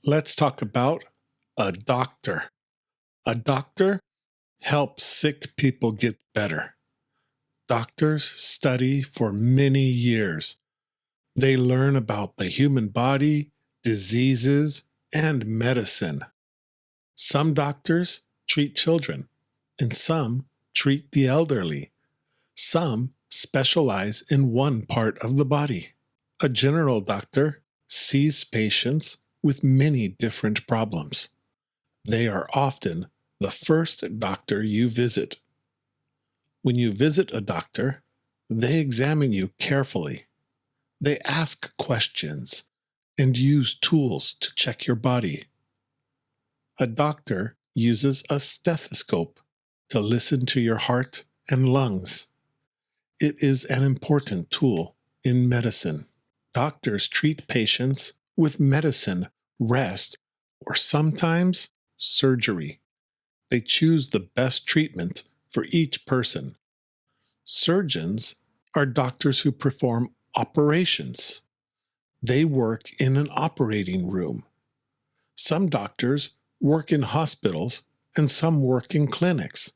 Let's talk about a doctor. A doctor helps sick people get better. Doctors study for many years. They learn about the human body, diseases, and medicine. Some doctors treat children, and some treat the elderly. Some specialize in one part of the body. A general doctor sees patients with many different problems. They are often the first doctor you visit. When you visit a doctor, they examine you carefully. They ask questions and use tools to check your body. A doctor uses a stethoscope to listen to your heart and lungs. It is an important tool in medicine. Doctors treat patients with medicine, rest, or sometimes surgery. They choose the best treatment for each person. Surgeons are doctors who perform operations. They work in an operating room. Some doctors work in hospitals and some work in clinics.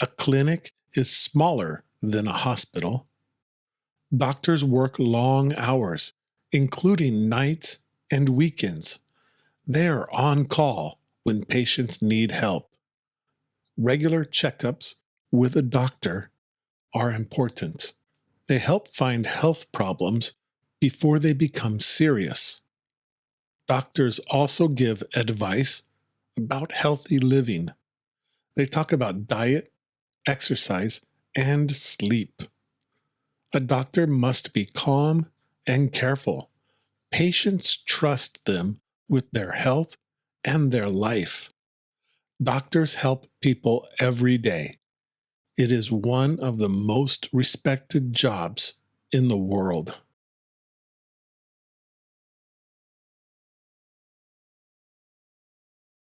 A clinic is smaller than a hospital. Doctors work long hours, including nights and weekends. They are on call when patients need help. Regular checkups with a doctor are important. They help find health problems before they become serious. Doctors also give advice about healthy living. They talk about diet, exercise, and sleep. A doctor must be calm and careful. Patients trust them with their health and their life. Doctors help people every day. It is one of the most respected jobs in the world.